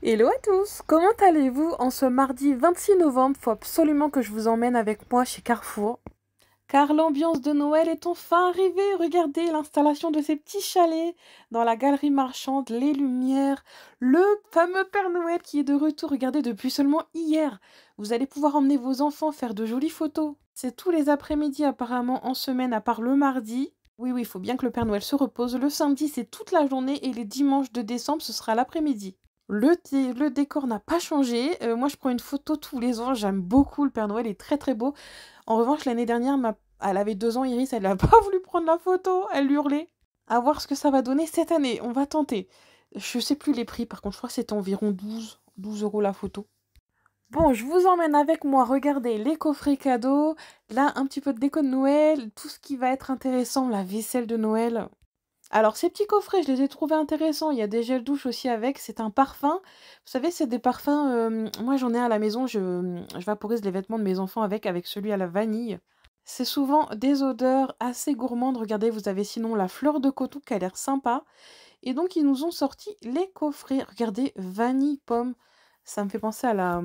Hello à tous, comment allez-vous en ce mardi 26 novembre? Faut absolument que je vous emmène avec moi chez Carrefour. Car l'ambiance de Noël est enfin arrivée. Regardez l'installation de ces petits chalets dans la galerie marchande, les lumières, le fameux Père Noël qui est de retour. Regardez, depuis seulement hier, vous allez pouvoir emmener vos enfants faire de jolies photos. C'est tous les après-midi apparemment en semaine, à part le mardi. Oui, oui, il faut bien que le Père Noël se repose. Le samedi, c'est toute la journée et les dimanches de décembre, ce sera l'après-midi. Le décor n'a pas changé. Moi, je prends une photo tous les ans. J'aime beaucoup le Père Noël, il est très très beau. En revanche, l'année dernière, elle avait 2 ans, Iris, elle n'a pas voulu prendre la photo, elle hurlait. À voir ce que ça va donner cette année, on va tenter. Je sais plus les prix, par contre, je crois que c'était environ 12 euros la photo. Bon, je vous emmène avec moi regarder les coffrets cadeaux. Là, un petit peu de déco de Noël, tout ce qui va être intéressant, la vaisselle de Noël. Alors, ces petits coffrets, je les ai trouvés intéressants. Il y a des gels douche aussi avec. C'est un parfum. Vous savez, c'est des parfums. Moi, j'en ai à la maison. Je vaporise les vêtements de mes enfants avec celui à la vanille. C'est souvent des odeurs assez gourmandes. Regardez, vous avez sinon la fleur de coton qui a l'air sympa. Et donc, ils nous ont sorti les coffrets. Regardez, vanille pomme. Ça me fait penser à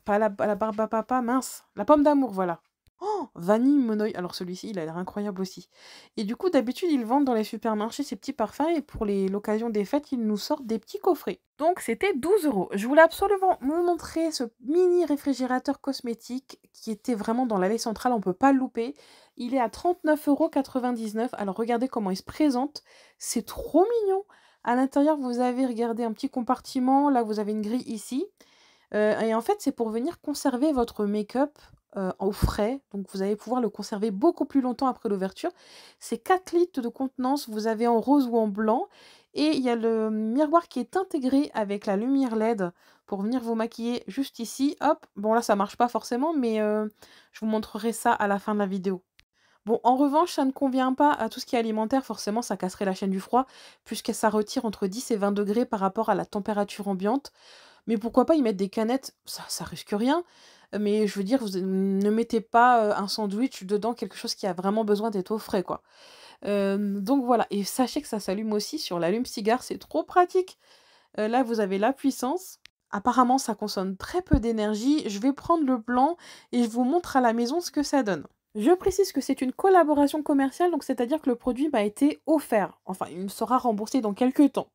pas à la barbe à papa, mince. La pomme d'amour, voilà. Oh! Vanille Monoï. Alors celui-ci, il a l'air incroyable aussi. Et du coup, d'habitude, ils vendent dans les supermarchés ces petits parfums et pour l'occasion des fêtes, ils nous sortent des petits coffrets. Donc c'était 12 euros. Je voulais absolument vous montrer ce mini réfrigérateur cosmétique qui était vraiment dans l'allée centrale, on peut pas le louper. Il est à 39,99 €. Alors regardez comment il se présente. C'est trop mignon. À l'intérieur, vous avez, regardez, un petit compartiment. Là, vous avez une grille ici. Et en fait, c'est pour venir conserver votre make-up, au frais, donc vous allez pouvoir le conserver beaucoup plus longtemps après l'ouverture. C'est 4 litres de contenance, vous avez en rose ou en blanc et il y a le miroir qui est intégré avec la lumière LED pour venir vous maquiller juste ici. Hop, bon là ça marche pas forcément, mais je vous montrerai ça à la fin de la vidéo. Bon, en revanche, ça ne convient pas à tout ce qui est alimentaire, forcément ça casserait la chaîne du froid puisque ça retire entre 10 et 20 degrés par rapport à la température ambiante. Mais pourquoi pas y mettre des canettes? Ça risque rien, mais je veux dire, vous ne mettez pas, un sandwich dedans, quelque chose qui a vraiment besoin d'être au frais, quoi. Donc voilà, et sachez que ça s'allume aussi sur l'allume-cigare, c'est trop pratique. Là, vous avez la puissance. Apparemment, ça consomme très peu d'énergie. Je vais prendre le blanc et je vous montre à la maison ce que ça donne. Je précise que c'est une collaboration commerciale, donc c'est-à-dire que le produit m'a été offert. Enfin, il me sera remboursé dans quelques temps.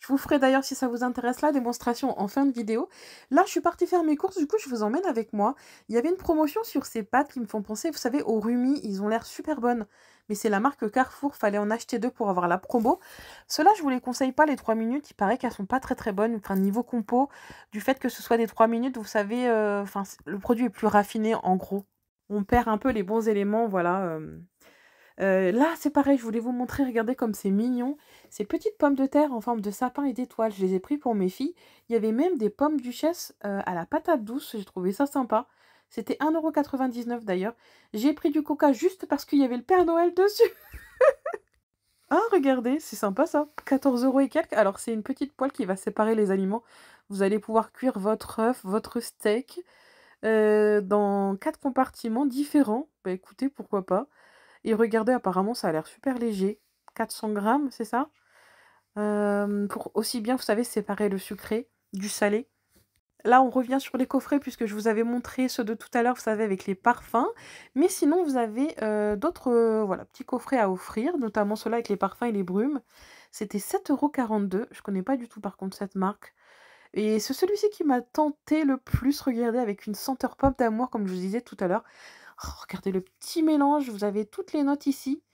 Je vous ferai d'ailleurs, si ça vous intéresse, la démonstration en fin de vidéo. Là, je suis partie faire mes courses, du coup, je vous emmène avec moi. Il y avait une promotion sur ces pâtes qui me font penser, vous savez, aux Rumi. Ils ont l'air super bonnes. Mais c'est la marque Carrefour, fallait en acheter 2 pour avoir la promo. Ceux-là, je vous les conseille pas, les 3 minutes. Il paraît qu'elles sont pas très très bonnes. Enfin, niveau compo, du fait que ce soit des 3 minutes, vous savez, enfin, le produit est plus raffiné, en gros. On perd un peu les bons éléments, voilà. Là, c'est pareil, je voulais vous montrer, regardez comme c'est mignon. Ces petites pommes de terre en forme de sapin et d'étoiles, je les ai pris pour mes filles. Il y avait même des pommes duchesse à la patate douce, j'ai trouvé ça sympa. C'était 1,99 € d'ailleurs. J'ai pris du coca juste parce qu'il y avait le Père Noël dessus. Ah, regardez, c'est sympa ça. 14 € et quelques. Alors, c'est une petite poêle qui va séparer les aliments. Vous allez pouvoir cuire votre œuf, votre steak dans 4 compartiments différents. Bah écoutez, pourquoi pas. Et regardez, apparemment, ça a l'air super léger. 400 grammes, c'est ça? Pour aussi bien, vous savez, séparer le sucré du salé. Là, on revient sur les coffrets puisque je vous avais montré ceux de tout à l'heure, vous savez, avec les parfums. Mais sinon, vous avez d'autres voilà, petits coffrets à offrir, notamment ceux-là avec les parfums et les brumes. C'était 7,42 €. Je connais pas du tout, par contre, cette marque. Et c'est celui-ci qui m'a tenté le plus, regardez, avec une senteur pomme d'amour, comme je vous disais tout à l'heure. Oh, regardez le petit mélange, vous avez toutes les notes ici.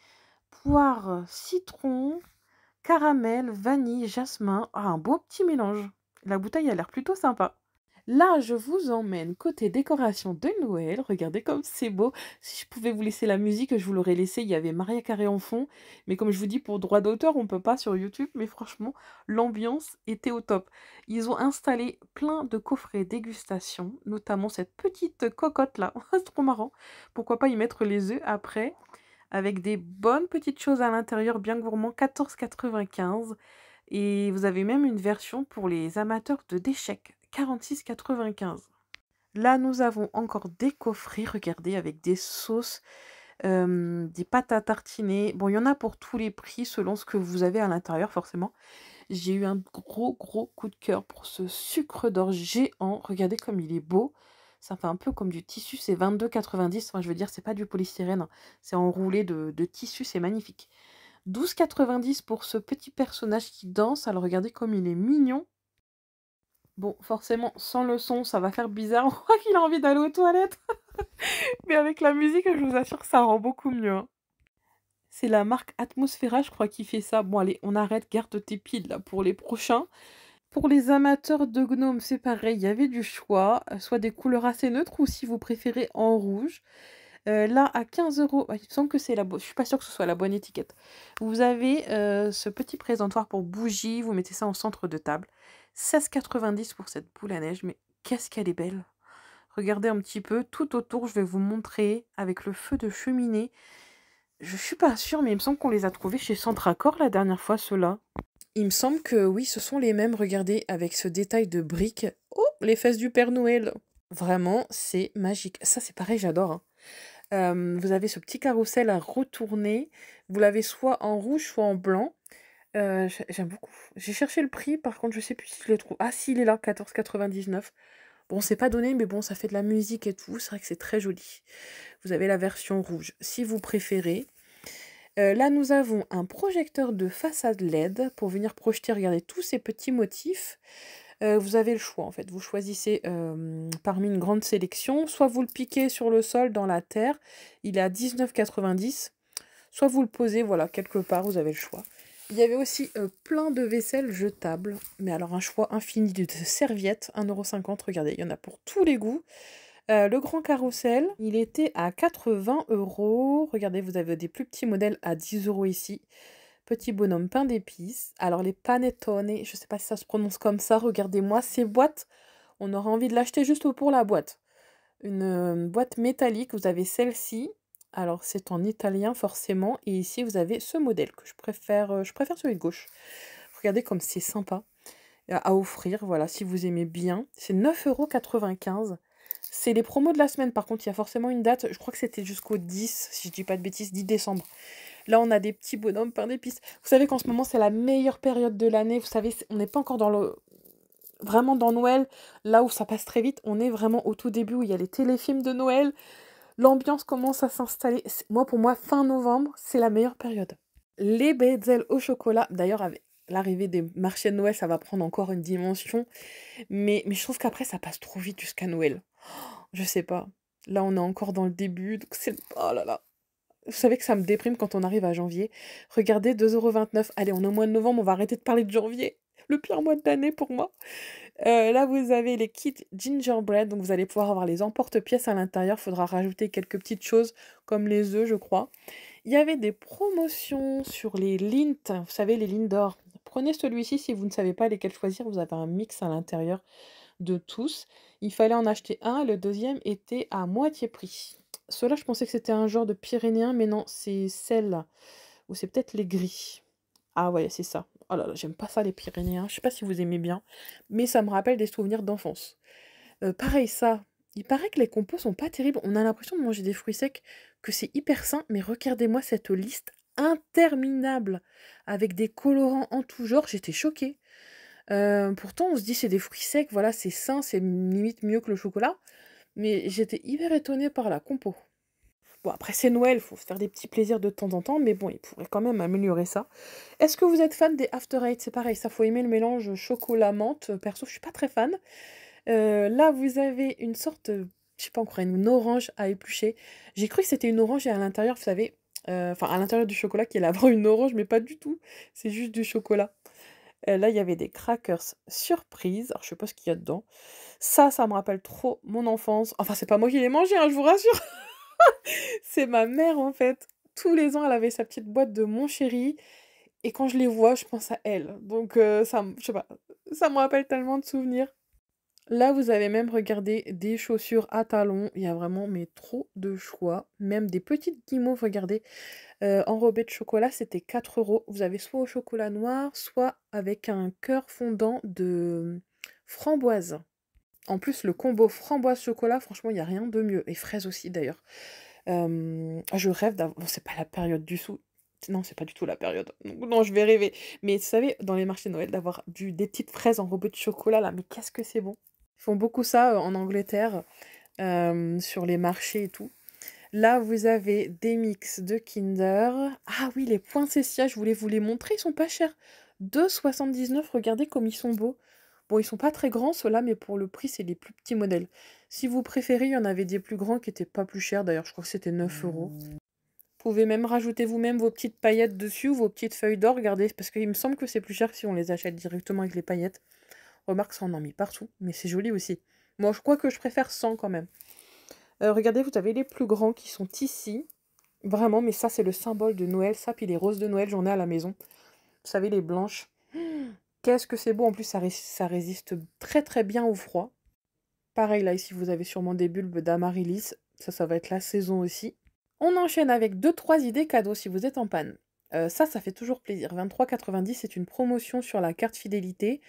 Poire, citron, caramel, vanille, jasmin. Ah, un beau petit mélange. La bouteille a l'air plutôt sympa. Là, je vous emmène côté décoration de Noël. Regardez comme c'est beau. Si je pouvais vous laisser la musique, je vous l'aurais laissé. Il y avait Maria Carré en fond. Mais comme je vous dis, pour droit d'auteur, on peut pas sur YouTube. Mais franchement, l'ambiance était au top. Ils ont installé plein de coffrets dégustation, notamment cette petite cocotte là. C'est trop marrant. Pourquoi pas y mettre les œufs après, avec des bonnes petites choses à l'intérieur, bien gourmand, 14,95 €. Et vous avez même une version pour les amateurs de d'échecs, 46,95 €. Là, nous avons encore des coffrets, regardez, avec des sauces, des pâtes à tartiner. Bon, il y en a pour tous les prix, selon ce que vous avez à l'intérieur, forcément. J'ai eu un gros coup de cœur pour ce sucre d'orge géant. Regardez comme il est beau. Ça fait un peu comme du tissu, c'est 22,90. Enfin, je veux dire, c'est pas du polystyrène, hein. C'est enroulé de tissu, c'est magnifique. 12,90 pour ce petit personnage qui danse. Alors regardez comme il est mignon. Bon, forcément, sans le son, ça va faire bizarre. On croit qu'il a envie d'aller aux toilettes. Mais avec la musique, je vous assure que ça rend beaucoup mieux, hein. C'est la marque Atmosphera, je crois, qui fait ça. Bon, allez, on arrête, garde tes piles là pour les prochains. Pour les amateurs de gnomes, c'est pareil, il y avait du choix, soit des couleurs assez neutres ou si vous préférez en rouge. Là, à 15 €, il me semble que c'est je suis pas sûre que ce soit la bonne étiquette. Vous avez ce petit présentoir pour bougies, vous mettez ça en centre de table. 16,90 pour cette boule à neige, mais qu'est-ce qu'elle est belle! Regardez un petit peu, tout autour, je vais vous montrer avec le feu de cheminée. Je suis pas sûre, mais il me semble qu'on les a trouvés chez Centracor la dernière fois, ceux-là. Il me semble que oui, ce sont les mêmes, regardez, avec ce détail de briques. Oh, les fesses du Père Noël! Vraiment, c'est magique. Ça, c'est pareil, j'adore, hein. Vous avez ce petit carrousel à retourner. Vous l'avez soit en rouge, soit en blanc. J'aime beaucoup. J'ai cherché le prix, par contre, je sais plus si je le trouve. Ah, si, il est là, 14,99. Bon, c'est pas donné, mais bon, ça fait de la musique et tout. C'est vrai que c'est très joli. Vous avez la version rouge, si vous préférez. Là, nous avons un projecteur de façade LED pour venir projeter, regardez, tous ces petits motifs. Vous avez le choix, en fait. Vous choisissez parmi une grande sélection. Soit vous le piquez sur le sol, dans la terre. Il est à 19,90. Soit vous le posez, voilà, quelque part, vous avez le choix. Il y avait aussi plein de vaisselle jetable. Mais alors, un choix infini de serviettes. 1,50 €, regardez, il y en a pour tous les goûts. Le grand carrousel, il était à 80 €. Regardez, vous avez des plus petits modèles à 10 € ici. Petit bonhomme pain d'épices. Alors les panettone, je ne sais pas si ça se prononce comme ça, regardez-moi ces boîtes. On aura envie de l'acheter juste pour la boîte. Une boîte métallique, vous avez celle-ci. Alors c'est en italien forcément. Et ici vous avez ce modèle que je préfère celui de gauche. Regardez comme c'est sympa à offrir, voilà, si vous aimez bien. C'est 9,95 €. C'est les promos de la semaine, par contre, il y a forcément une date. Je crois que c'était jusqu'au 10, si je dis pas de bêtises, 10 décembre. Là, on a des petits bonhommes pain d'épices. Vous savez qu'en ce moment, c'est la meilleure période de l'année. Vous savez, on n'est pas encore vraiment dans Noël, là où ça passe très vite. On est vraiment au tout début où il y a les téléfilms de Noël. L'ambiance commence à s'installer. Pour moi, fin novembre, c'est la meilleure période. Les bretzels au chocolat, d'ailleurs, avec l'arrivée des marchés de Noël, ça va prendre encore une dimension. Mais je trouve qu'après, ça passe trop vite jusqu'à Noël. Je sais pas. Là, on est encore dans le début, donc c'est... Oh là là. Vous savez que ça me déprime quand on arrive à janvier. Regardez, 2,29 €. Allez, on est au mois de novembre, on va arrêter de parler de janvier. Le pire mois de l'année pour moi. Là, vous avez les kits gingerbread, donc vous allez pouvoir avoir les emporte-pièces à l'intérieur. Faudra rajouter quelques petites choses comme les œufs, je crois. Il y avait des promotions sur les Lindt, vous savez, les Lindor. Prenez celui-ci si vous ne savez pas lesquels choisir. Vous avez un mix à l'intérieur de tous. Il fallait en acheter un, le deuxième était à moitié prix. Ceux-là, je pensais que c'était un genre de pyrénéen, mais non, c'est celle-là. Ou c'est peut-être les gris. Ah ouais, c'est ça. Oh là là, j'aime pas ça les pyrénéens. Je sais pas si vous aimez bien, mais ça me rappelle des souvenirs d'enfance. Pareil, ça. Il paraît que les compos sont pas terribles. On a l'impression de manger des fruits secs, que c'est hyper sain, mais regardez-moi cette liste interminable avec des colorants en tout genre. J'étais choquée. Pourtant, on se dit c'est des fruits secs, voilà, c'est sain, c'est limite mieux que le chocolat. Mais j'étais hyper étonnée par la compo. Bon, après, c'est Noël, faut se faire des petits plaisirs de temps en temps, mais bon, il pourrait quand même améliorer ça. Est-ce que vous êtes fan des After Eight? C'est pareil, ça faut aimer le mélange chocolat-menthe. Perso, je suis pas très fan. Là, vous avez une sorte, je sais pas encore, une orange à éplucher. J'ai cru que c'était une orange et à l'intérieur, vous savez, enfin à l'intérieur du chocolat, qu'il allait avoir une orange, mais pas du tout. C'est juste du chocolat. Là, il y avait des crackers surprise. Alors, je sais pas ce qu'il y a dedans. Ça me rappelle trop mon enfance. Enfin, c'est pas moi qui les mangeais, hein, je vous rassure. C'est ma mère, en fait. Tous les ans, elle avait sa petite boîte de Mon Chéri. Et quand je les vois, je pense à elle. Donc, je sais pas, ça me rappelle tellement de souvenirs. Là, vous avez même regardé des chaussures à talons. Il y a vraiment, mais trop de choix. Même des petites guimauves, regardez. Enrobées de chocolat, c'était 4 €. Vous avez soit au chocolat noir, soit avec un cœur fondant de framboise. En plus, le combo framboise-chocolat, franchement, il y a rien de mieux. Et fraises aussi, d'ailleurs. Je rêve d'avoir... Bon, c'est pas la période du Non, c'est pas du tout la période. Donc non, je vais rêver. Mais vous savez, dans les marchés de Noël, d'avoir des petites fraises enrobées de chocolat, là, mais qu'est-ce que c'est bon! Ils font beaucoup ça en Angleterre, sur les marchés et tout. Là, vous avez des mix de Kinder. Ah oui, les poinsettias, je voulais vous les montrer, ils sont pas chers. 2,79, regardez comme ils sont beaux. Bon, ils sont pas très grands ceux-là, mais pour le prix, c'est les plus petits modèles. Si vous préférez, il y en avait des plus grands qui étaient pas plus chers. D'ailleurs, je crois que c'était 9 €. Vous pouvez même rajouter vous-même vos petites paillettes dessus ou vos petites feuilles d'or, regardez, parce qu'il me semble que c'est plus cher si on les achète directement avec les paillettes. Remarque, ça on en met partout, mais c'est joli aussi. Moi, je crois que je préfère sans quand même. Regardez, vous avez les plus grands qui sont ici. Vraiment, mais ça, c'est le symbole de Noël. Ça, puis les roses de Noël, j'en ai à la maison. Vous savez, les blanches. Qu'est-ce que c'est beau. En plus, ça résiste très très bien au froid. Pareil, là, ici, vous avez sûrement des bulbes d'amaryllis. Ça va être la saison aussi. On enchaîne avec 2-3 idées cadeaux si vous êtes en panne. Ça fait toujours plaisir. 23,90, c'est une promotion sur la carte fidélité.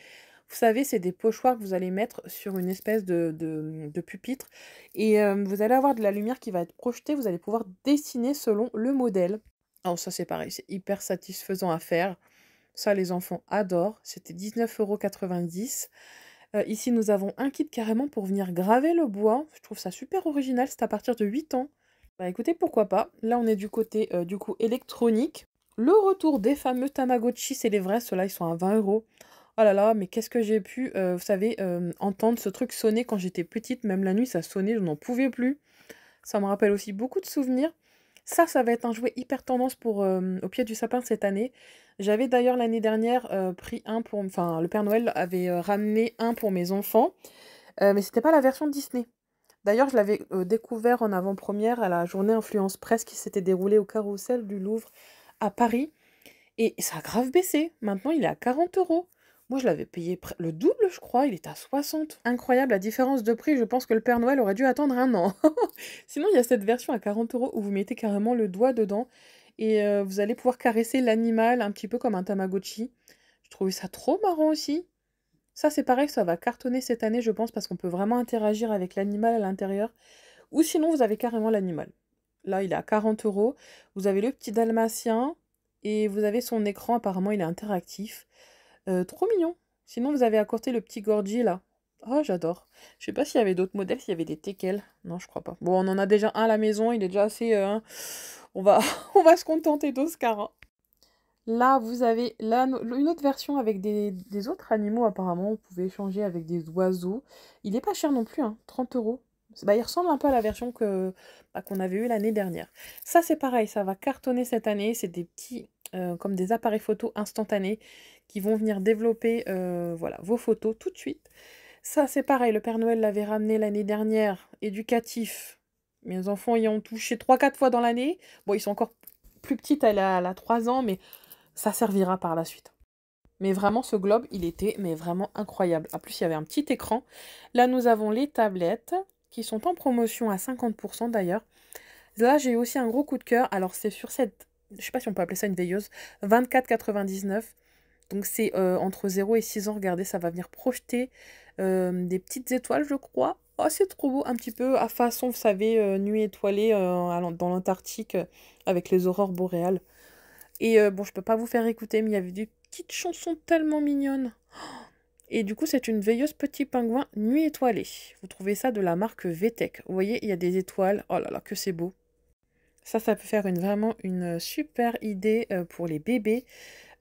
Vous savez, c'est des pochoirs que vous allez mettre sur une espèce de pupitre. Et vous allez avoir de la lumière qui va être projetée. Vous allez pouvoir dessiner selon le modèle. Alors ça, c'est pareil, c'est hyper satisfaisant à faire. Ça, les enfants adorent. C'était 19,90 €. Ici, nous avons un kit carrément pour venir graver le bois. Je trouve ça super original. C'est à partir de 8 ans. Bah écoutez, pourquoi pas. Là, on est du côté du coup électronique. Le retour des fameux Tamagotchi, c'est les vrais. Ceux-là, ils sont à 20 €. Oh là là, mais qu'est-ce que j'ai pu, vous savez, entendre ce truc sonner quand j'étais petite. Même la nuit, ça sonnait, je n'en pouvais plus. Ça me rappelle aussi beaucoup de souvenirs. Ça va être un jouet hyper tendance pour, au pied du sapin cette année. J'avais d'ailleurs l'année dernière, pris un pour enfin, le Père Noël avait, ramené un pour mes enfants, mais c'était pas la version Disney. D'ailleurs, je l'avais, découvert en avant-première à la journée Influence Presse qui s'était déroulée au Carrousel du Louvre à Paris et ça a grave baissé. Maintenant, il est à 40 €. Moi, je l'avais payé le double, je crois, il est à 60. Incroyable la différence de prix, je pense que le Père Noël aurait dû attendre un an. Sinon, il y a cette version à 40 € où vous mettez carrément le doigt dedans et vous allez pouvoir caresser l'animal un petit peu comme un Tamagotchi. Je trouvais ça trop marrant aussi. Ça, c'est pareil, ça va cartonner cette année, je pense, parce qu'on peut vraiment interagir avec l'animal à l'intérieur. Ou sinon, vous avez carrément l'animal. Là, il est à 40 €. Vous avez le petit dalmatien et vous avez son écran, apparemment, il est interactif. Trop mignon. Sinon, vous avez à côté le petit Gorgie, là. Oh, j'adore. Je sais pas s'il y avait d'autres modèles, s'il y avait des teckels. Non, je crois pas. Bon, on en a déjà un à la maison, il est déjà assez... on va... on va se contenter d'Oscar, hein. Là, vous avez une autre version avec des autres animaux, apparemment. Vous pouvez échanger avec des oiseaux. Il est pas cher non plus, hein, 30 €. Bah, il ressemble un peu à la version qu'on avait eue l'année dernière. Ça, c'est pareil, ça va cartonner cette année. C'est des petits, comme des appareils photo instantanés qui vont venir développer voilà, vos photos tout de suite. Ça, c'est pareil, le Père Noël l'avait ramené l'année dernière, éducatif. Mes enfants y ont touché 3-4 fois dans l'année. Bon, ils sont encore plus petites, elle a 3 ans, mais ça servira par la suite. Mais vraiment, ce globe, il était mais vraiment incroyable. En plus, il y avait un petit écran. Là, nous avons les tablettes qui sont en promotion à 50% d'ailleurs. Là, j'ai eu aussi un gros coup de cœur. Alors, c'est sur cette, je sais pas si on peut appeler ça une veilleuse, 24,99. Donc, c'est entre 0 et 6 ans. Regardez, ça va venir projeter des petites étoiles, je crois. Oh, c'est trop beau. Un petit peu à façon, vous savez, nuit étoilée dans l'Antarctique avec les aurores boréales. Et bon, je peux pas vous faire écouter, mais il y avait des petites chansons tellement mignonnes. Et du coup, c'est une veilleuse petit pingouin nuit étoilée. Vous trouvez ça de la marque VTech. Vous voyez, il y a des étoiles. Oh là là, que c'est beau. Ça peut faire vraiment une super idée pour les bébés.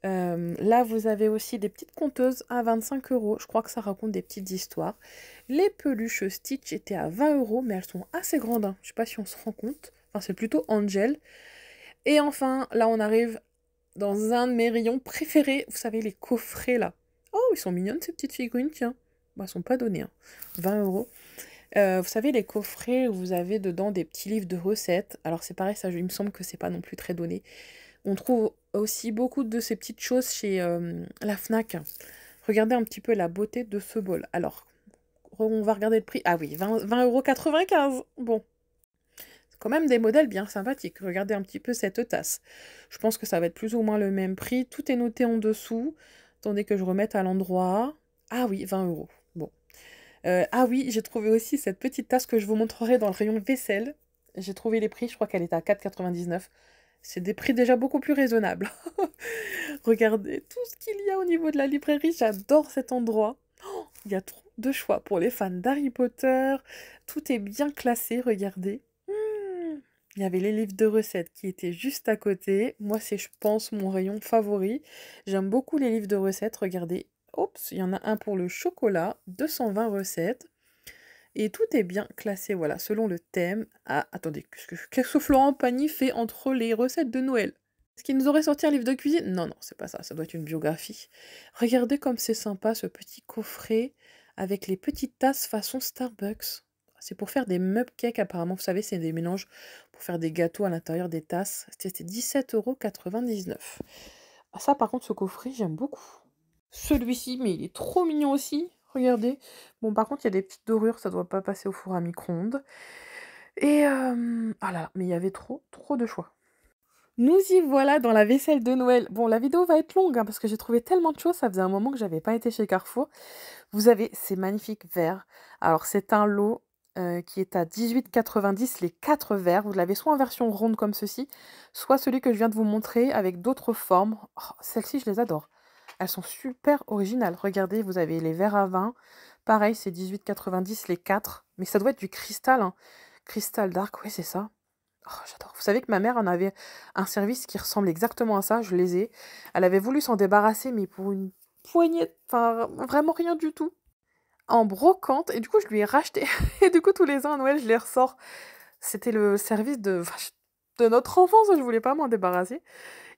Là, vous avez aussi des petites conteuses à 25 €. Je crois que ça raconte des petites histoires. Les peluches Stitch étaient à 20 €, mais elles sont assez grandes, hein. Je sais pas si on se rend compte. Enfin, c'est plutôt Angel. Et enfin, là, on arrive dans un de mes rayons préférés. Vous savez, les coffrets, là. Oh, ils sont mignonnes, ces petites figurines, tiens. Bah, elles sont pas données, hein. 20 €. Vous savez, les coffrets où vous avez dedans des petits livres de recettes. Alors, c'est pareil, ça, il me semble que c'est pas non plus très donné. On trouve aussi beaucoup de ces petites choses chez la Fnac. Regardez un petit peu la beauté de ce bol. Alors, on va regarder le prix. Ah oui, 20,95 €. Bon, c'est quand même des modèles bien sympathiques. Regardez un petit peu cette tasse. Je pense que ça va être plus ou moins le même prix. Tout est noté en dessous. Attendez que je remette à l'endroit. Ah oui, 20 €. Bon. Ah oui, j'ai trouvé aussi cette petite tasse que je vous montrerai dans le rayon vaisselle. J'ai trouvé les prix, je crois qu'elle était à 4,99 €. C'est des prix déjà beaucoup plus raisonnables. Regardez tout ce qu'il y a au niveau de la librairie, j'adore cet endroit. Il y a trop de choix pour les fans d'Harry Potter. Tout est bien classé, regardez. Il y avait les livres de recettes qui étaient juste à côté. Moi, c'est, je pense, mon rayon favori. J'aime beaucoup les livres de recettes. Regardez, oups, il y en a un pour le chocolat, 220 recettes. Et tout est bien classé, voilà, selon le thème. Ah, attendez, qu'est-ce que Florent Pagny fait entre les recettes de Noël? Est-ce qu'il nous aurait sorti un livre de cuisine? Non, non, c'est pas ça, ça doit être une biographie. Regardez comme c'est sympa, ce petit coffret avec les petites tasses façon Starbucks. C'est pour faire des cupcakes, apparemment. Vous savez, c'est des mélanges pour faire des gâteaux à l'intérieur des tasses. C'était 17,99 €. Ah, ça, par contre, ce coffret, j'aime beaucoup. Celui-ci, mais il est trop mignon aussi. Regardez. Bon, par contre, il y a des petites dorures, ça doit pas passer au four à micro-ondes. Et ah là, mais il y avait trop de choix. Nous y voilà dans la vaisselle de Noël. Bon, la vidéo va être longue, hein, parce que j'ai trouvé tellement de choses, ça faisait un moment que j'avais pas été chez Carrefour. Vous avez ces magnifiques verres. Alors, c'est un lot qui est à 18,90 les 4 verres. Vous l'avez soit en version ronde comme ceci, soit celui que je viens de vous montrer avec d'autres formes. Oh, celles-ci, je les adore. Elles sont super originales. Regardez, vous avez les verres à vin. Pareil, c'est 18,90 les 4. Mais ça doit être du cristal, hein. Cristal dark, oui, c'est ça. Oh, j'adore. Vous savez que ma mère en avait un service qui ressemble exactement à ça, je les ai. Elle avait voulu s'en débarrasser, mais pour une poignée, enfin vraiment rien du tout. En brocante, et du coup je lui ai racheté. Et du coup tous les ans à Noël je les ressors. C'était le service de notre enfance, je voulais pas m'en débarrasser.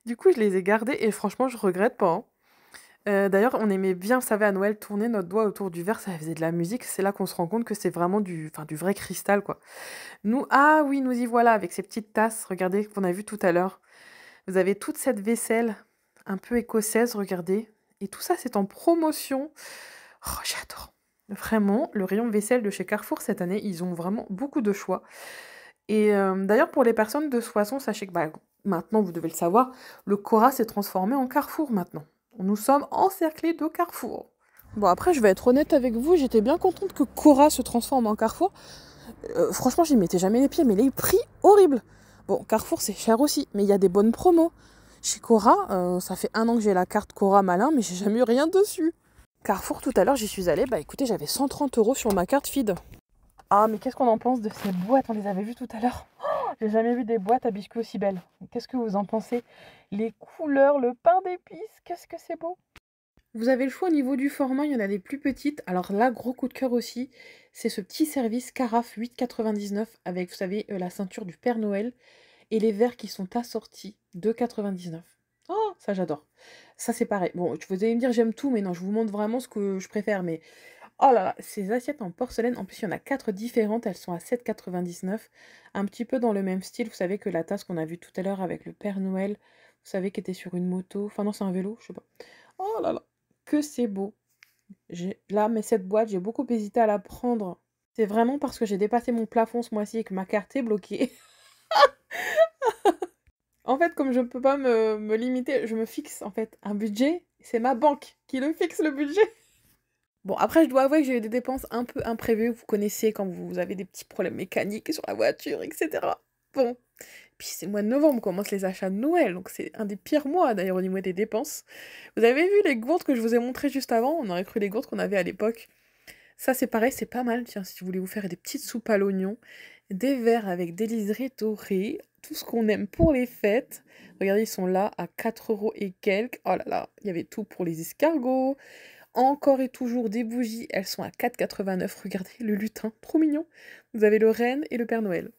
Du coup je les ai gardés et franchement je regrette pas, hein. D'ailleurs, on aimait bien, vous savez, à Noël, tourner notre doigt autour du verre, ça faisait de la musique. C'est là qu'on se rend compte que c'est vraiment du vrai cristal, quoi. Ah oui, nous y voilà avec ces petites tasses, regardez, qu'on a vu tout à l'heure. Vous avez toute cette vaisselle un peu écossaise, regardez. Et tout ça, c'est en promotion. Oh, j'adore. Vraiment, le rayon vaisselle de chez Carrefour cette année, ils ont vraiment beaucoup de choix. Et d'ailleurs, pour les personnes de Soissons, sachez que maintenant, vous devez le savoir, le Cora s'est transformé en Carrefour maintenant. Nous sommes encerclés de Carrefour. Bon, après, je vais être honnête avec vous, j'étais bien contente que Cora se transforme en Carrefour. Franchement, j'y mettais jamais les pieds, mais les prix, horribles. Bon, Carrefour, c'est cher aussi, mais il y a des bonnes promos. Chez Cora, ça fait 1 an que j'ai la carte Cora Malin, mais j'ai jamais eu rien dessus. Carrefour, tout à l'heure, j'y suis allée, écoutez, j'avais 130 € sur ma carte feed. Ah, mais qu'est-ce qu'on en pense de ces boîtes? On les avait vues tout à l'heure. Oh, j'ai jamais vu des boîtes à biscuits aussi belles. Qu'est-ce que vous en pensez? Les couleurs, le pain d'épices, qu'est-ce que c'est beau! Vous avez le choix au niveau du format, il y en a des plus petites. Alors là, gros coup de cœur aussi, c'est ce petit service carafe 8,99 avec, vous savez, la ceinture du Père Noël et les verres qui sont assortis 2,99. Oh, ça j'adore. Ça c'est pareil. Bon, vous allez me dire j'aime tout, mais non, je vous montre vraiment ce que je préfère. Mais oh là là, ces assiettes en porcelaine, en plus il y en a 4 différentes, elles sont à 7,99. Un petit peu dans le même style, vous savez que la tasse qu'on a vue tout à l'heure avec le Père Noël, vous savez, qui était sur une moto. Enfin non, c'est un vélo, je sais pas. Oh là là, que c'est beau. Là, mais cette boîte, j'ai beaucoup hésité à la prendre. C'est vraiment parce que j'ai dépassé mon plafond ce mois-ci et que ma carte est bloquée. En fait, comme je ne peux pas me limiter, je me fixe en fait un budget. C'est ma banque qui le fixe le budget. Bon, après, je dois avouer que j'ai eu des dépenses un peu imprévues. Vous connaissez quand vous avez des petits problèmes mécaniques sur la voiture, etc. Bon. Puis c'est le mois de novembre, on commence les achats de Noël, donc c'est un des pires mois d'ailleurs au niveau des dépenses. Vous avez vu les gourdes que je vous ai montrées juste avant? On aurait cru les gourdes qu'on avait à l'époque. Ça c'est pareil, c'est pas mal, tiens, si vous voulez vous faire des petites soupes à l'oignon, des verres avec des liserés dorés, tout ce qu'on aime pour les fêtes. Regardez, ils sont là à 4 € et quelques. Oh là là, il y avait tout pour les escargots. Encore et toujours des bougies, elles sont à 4,89. Regardez le lutin, trop mignon. Vous avez le renne et le Père Noël.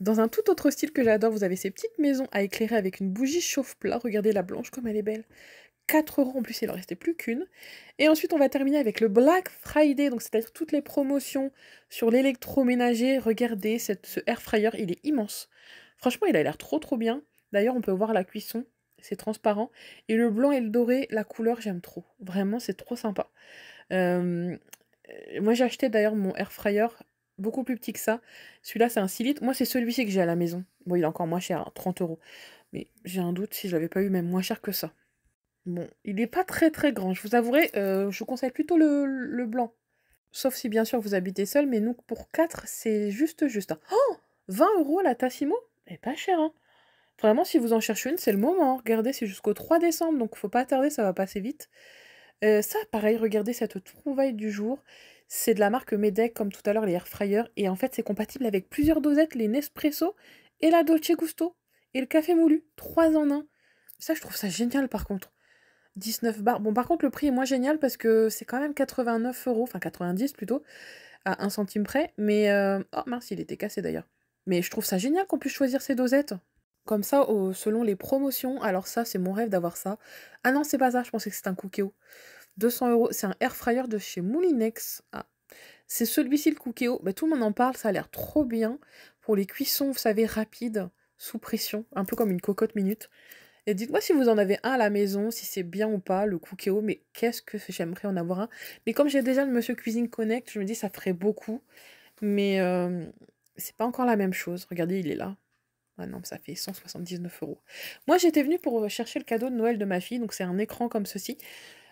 Dans un tout autre style que j'adore, vous avez ces petites maisons à éclairer avec une bougie chauffe-plat. Regardez la blanche comme elle est belle. 4 € en plus, il en restait plus qu'une. Et ensuite, on va terminer avec le Black Friday, donc c'est-à-dire toutes les promotions sur l'électroménager. Regardez, ce air fryer, il est immense. Franchement, il a l'air trop bien. D'ailleurs, on peut voir la cuisson, c'est transparent. Et le blanc et le doré, la couleur, j'aime trop. Vraiment, c'est trop sympa. Moi, j'ai acheté d'ailleurs mon air fryer beaucoup plus petit que ça. Celui-là, c'est un 6 litres. Moi, c'est celui-ci que j'ai à la maison. Bon, il est encore moins cher, hein, 30 €. Mais j'ai un doute si je l'avais pas eu même moins cher que ça. Bon, il n'est pas très grand. Je vous avouerai, je vous conseille plutôt le blanc. Sauf si, bien sûr, vous habitez seul. Mais nous, pour 4, c'est juste, hein. Oh, 20 € la Tassimo? Elle est pas chère, hein. Vraiment, si vous en cherchez une, c'est le moment. Regardez, c'est jusqu'au 3 décembre, donc faut pas tarder, ça va passer vite. Ça, pareil, regardez cette trouvaille du jour. C'est de la marque Medec, comme tout à l'heure, les air fryers. Et en fait, c'est compatible avec plusieurs dosettes, les Nespresso et la Dolce Gusto. Et le café moulu, 3 en un. Ça, je trouve ça génial, par contre. 19 bars. Bon, par contre, le prix est moins génial parce que c'est quand même 89 euros, enfin 90 plutôt, à 1 centime près. Mais, oh mince, il était cassé d'ailleurs. Mais je trouve ça génial qu'on puisse choisir ces dosettes. Comme ça, selon les promotions. Alors ça, c'est mon rêve d'avoir ça. Ah non, c'est pas ça, je pensais que c'était un Cookéo. 200 euros, c'est un air fryer de chez Moulinex. Ah, c'est celui-ci le Cookéo. Bah, tout le monde en parle, ça a l'air trop bien. Pour les cuissons, vous savez, rapides, sous pression, un peu comme une cocotte minute. Et dites-moi si vous en avez un à la maison, si c'est bien ou pas, le Cookéo. Mais qu'est-ce que j'aimerais en avoir un. Mais comme j'ai déjà le Monsieur Cuisine Connect, je me dis ça ferait beaucoup. Mais c'est pas encore la même chose. Regardez, il est là. Ah non, ça fait 179 euros. Moi, j'étais venue pour chercher le cadeau de Noël de ma fille. Donc, c'est un écran comme ceci.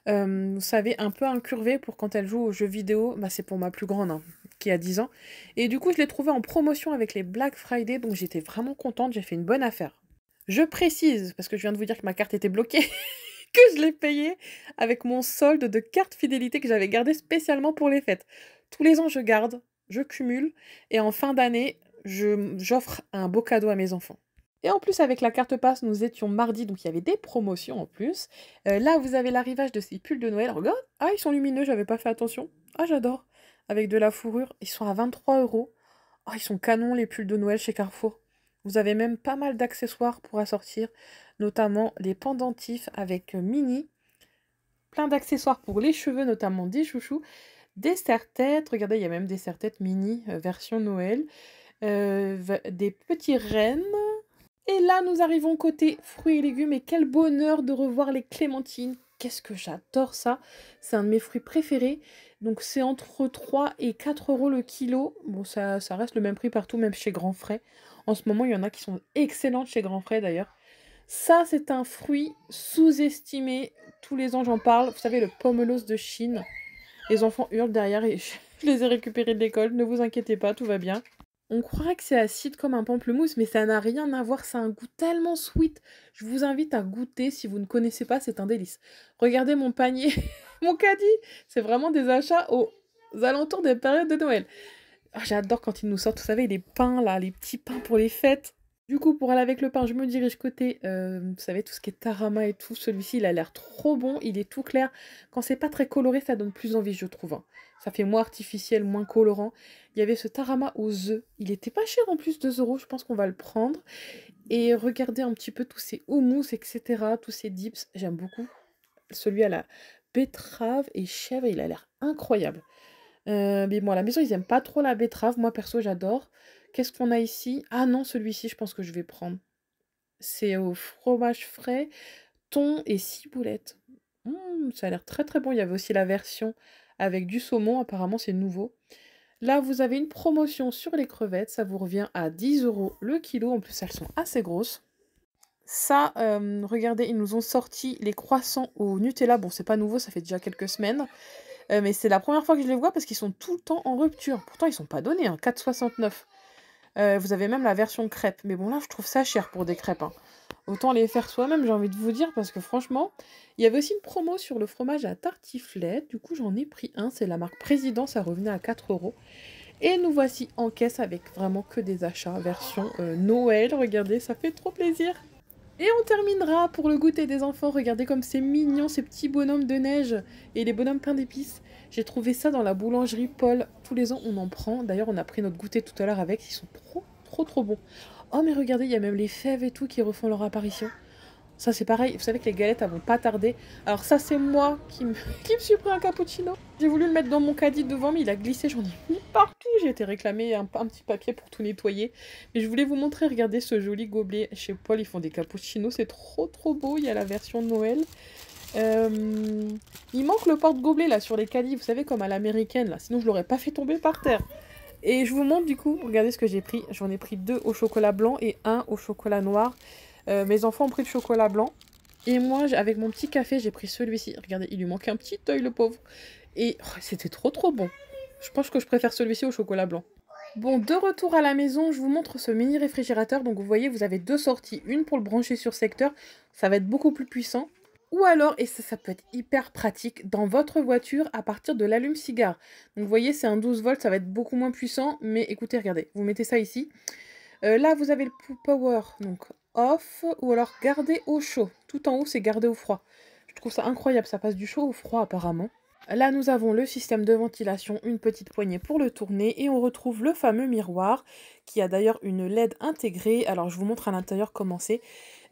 Vous savez, un peu incurvé pour quand elle joue aux jeux vidéo. Bah, c'est pour ma plus grande, hein, qui a 10 ans. Et du coup, je l'ai trouvé en promotion avec les Black Friday. Donc, j'étais vraiment contente. J'ai fait une bonne affaire. Je précise, parce que je viens de vous dire que ma carte était bloquée, que je l'ai payée avec mon solde de carte fidélité que j'avais gardé spécialement pour les fêtes. Tous les ans, je garde, je cumule. Et en fin d'année, j'offre un beau cadeau à mes enfants. Et en plus, avec la carte passe, nous étions mardi, donc il y avait des promotions en plus. Là, vous avez l'arrivage de ces pulls de Noël. Regarde, ah, ils sont lumineux, j'avais pas fait attention. Ah, j'adore. Avec de la fourrure, ils sont à 23 euros. Ah, ils sont canons, les pulls de Noël chez Carrefour. Vous avez même pas mal d'accessoires pour assortir, notamment les pendentifs avec mini. Plein d'accessoires pour les cheveux, notamment des chouchous. Des serre-têtes, regardez, il y a même des serre-têtes mini, version Noël. Des petits rennes. Et là, nous arrivons côté fruits et légumes. Et quel bonheur de revoir les clémentines. Qu'est-ce que j'adore ça. C'est un de mes fruits préférés. Donc, c'est entre 3 et 4 euros le kilo. Bon, ça reste le même prix partout, même chez Grand Frais. En ce moment, il y en a qui sont excellentes chez Grand Frais, d'ailleurs. Ça, c'est un fruit sous-estimé. Tous les ans, j'en parle. Vous savez, le pommelos de Chine. Les enfants hurlent derrière et je les ai récupérés de l'école. Ne vous inquiétez pas, tout va bien. On croirait que c'est acide comme un pamplemousse, mais ça n'a rien à voir, c'est un goût tellement sweet. Je vous invite à goûter, si vous ne connaissez pas, c'est un délice. Regardez mon panier, mon caddie, c'est vraiment des achats aux alentours des périodes de Noël. Ah, j'adore quand ils nous sortent, vous savez, les pains là, les petits pains pour les fêtes. Du coup, pour aller avec le pain, je me dirige côté, vous savez, tout ce qui est tarama et tout. Celui-ci, il a l'air trop bon, il est tout clair. Quand c'est pas très coloré, ça donne plus envie, je trouve, hein. Ça fait moins artificiel, moins colorant. Il y avait ce tarama aux œufs. Il était pas cher en plus, 2 euros, je pense qu'on va le prendre. Et regardez un petit peu tous ces houmous, etc., tous ces dips, j'aime beaucoup. Celui à la betterave et chèvre, il a l'air incroyable. Mais bon, à la maison, ils aiment pas trop la betterave. Moi, perso, j'adore. Qu'est-ce qu'on a ici? Ah non, celui-ci, je pense que je vais prendre. C'est au fromage frais, thon et ciboulette. Ça a l'air très très bon. Il y avait aussi la version avec du saumon. Apparemment, c'est nouveau. Là, vous avez une promotion sur les crevettes. Ça vous revient à 10 euros le kilo. En plus, elles sont assez grosses. Ça, regardez, ils nous ont sorti les croissants au Nutella. Bon, c'est pas nouveau, ça fait déjà quelques semaines. Mais c'est la première fois que je les vois parce qu'ils sont tout le temps en rupture. Pourtant, ils sont pas donnés, hein, 4,69. Vous avez même la version crêpe. Mais bon, là, je trouve ça cher pour des crêpes, hein. Autant les faire soi-même, j'ai envie de vous dire, parce que franchement, il y avait aussi une promo sur le fromage à tartiflette. Du coup, j'en ai pris un. C'est la marque Président, ça revenait à 4 euros. Et nous voici en caisse avec vraiment que des achats. Version Noël, regardez, ça fait trop plaisir. Et on terminera pour le goûter des enfants. Regardez comme c'est mignon, ces petits bonhommes de neige et les bonhommes pain d'épices. J'ai trouvé ça dans la boulangerie Paul. Tous les ans, on en prend. D'ailleurs, on a pris notre goûter tout à l'heure avec. Ils sont trop bons. Oh, mais regardez, il y a même les fèves et tout qui refont leur apparition. Ça, c'est pareil. Vous savez que les galettes, elles vont pas tarder. Alors ça, c'est moi qui me suis pris un cappuccino. J'ai voulu le mettre dans mon caddie devant, mais il a glissé. J'en ai mis partout. J'ai été réclamer un petit papier pour tout nettoyer. Mais je voulais vous montrer, regardez ce joli gobelet. Chez Paul, ils font des cappuccinos. C'est trop beau. Il y a la version Noël. Il manque le porte-gobelet, là, sur les caddies. Vous savez, comme à l'américaine, là. Sinon, je l'aurais pas fait tomber par terre. Et je vous montre, du coup, regardez ce que j'ai pris. J'en ai pris 2 au chocolat blanc et 1 au chocolat noir. Mes enfants ont pris le chocolat blanc. Et moi, avec mon petit café, j'ai pris celui-ci. Regardez, il lui manquait un petit œil, le pauvre. Et oh, c'était trop bon. Je pense que je préfère celui-ci au chocolat blanc. Bon, de retour à la maison, je vous montre ce mini réfrigérateur. Donc vous voyez, vous avez deux sorties. Une pour le brancher sur secteur, ça va être beaucoup plus puissant. Ou alors, et ça peut être hyper pratique, dans votre voiture à partir de l'allume-cigare. Donc vous voyez, c'est un 12 volts, ça va être beaucoup moins puissant. Mais écoutez, regardez, vous mettez ça ici. Là, vous avez le power, donc off, ou alors garder au chaud. Tout en haut, c'est garder au froid. Je trouve ça incroyable, ça passe du chaud au froid apparemment. Là, nous avons le système de ventilation, une petite poignée pour le tourner, et on retrouve le fameux miroir, qui a d'ailleurs une LED intégrée. Alors, je vous montre à l'intérieur comment c'est.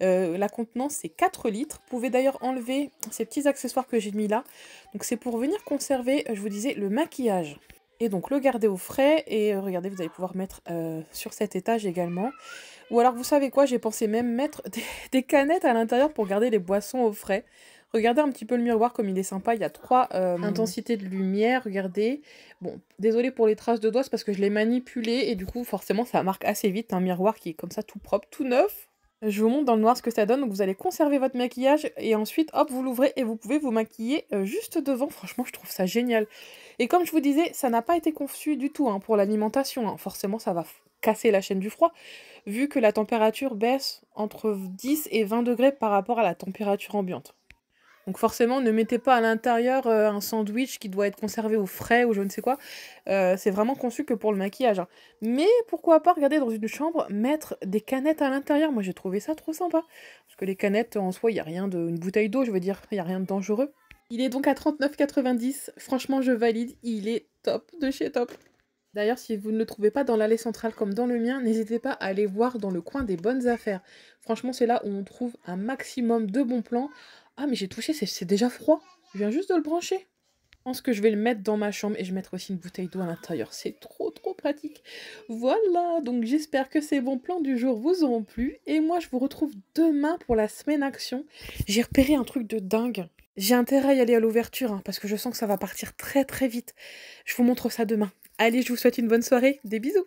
La contenance, c'est 4 litres. Vous pouvez d'ailleurs enlever ces petits accessoires que j'ai mis là. Donc, c'est pour venir conserver, je vous disais, le maquillage. Et donc, le garder au frais, et regardez, vous allez pouvoir mettre sur cet étage également. Ou alors, vous savez quoi, j'ai pensé même mettre des canettes à l'intérieur pour garder les boissons au frais. Regardez un petit peu le miroir comme il est sympa, il y a 3 intensités de lumière, regardez. Bon, désolé pour les traces de doigts, c'est parce que je l'ai manipulé et du coup forcément ça marque assez vite un miroir qui est comme ça tout propre, tout neuf. Je vous montre dans le noir ce que ça donne, donc vous allez conserver votre maquillage et ensuite hop vous l'ouvrez et vous pouvez vous maquiller juste devant, franchement je trouve ça génial. Et comme je vous disais, ça n'a pas été conçu du tout pour l'alimentation, forcément ça va casser la chaîne du froid, vu que la température baisse entre 10 et 20 degrés par rapport à la température ambiante. Donc forcément, ne mettez pas à l'intérieur un sandwich qui doit être conservé au frais ou je ne sais quoi. C'est vraiment conçu que pour le maquillage. Mais pourquoi pas, regarder dans une chambre, mettre des canettes à l'intérieur. Moi, j'ai trouvé ça trop sympa. Parce que les canettes, en soi, il n'y a rien de... Une bouteille d'eau, je veux dire, il n'y a rien de dangereux. Il est donc à 39,90 €. Franchement, je valide. Il est top de chez top. D'ailleurs, si vous ne le trouvez pas dans l'allée centrale comme dans le mien, n'hésitez pas à aller voir dans le coin des bonnes affaires. Franchement, c'est là où on trouve un maximum de bons plans. Ah, mais j'ai touché, c'est déjà froid. Je viens juste de le brancher. Je pense que je vais le mettre dans ma chambre et je vais mettre aussi une bouteille d'eau à l'intérieur. C'est trop pratique. Voilà, donc j'espère que ces bons plans du jour vous auront plu. Et moi, je vous retrouve demain pour la semaine action. J'ai repéré un truc de dingue. J'ai intérêt à y aller à l'ouverture parce que je sens que ça va partir très vite. Je vous montre ça demain. Allez, je vous souhaite une bonne soirée. Des bisous.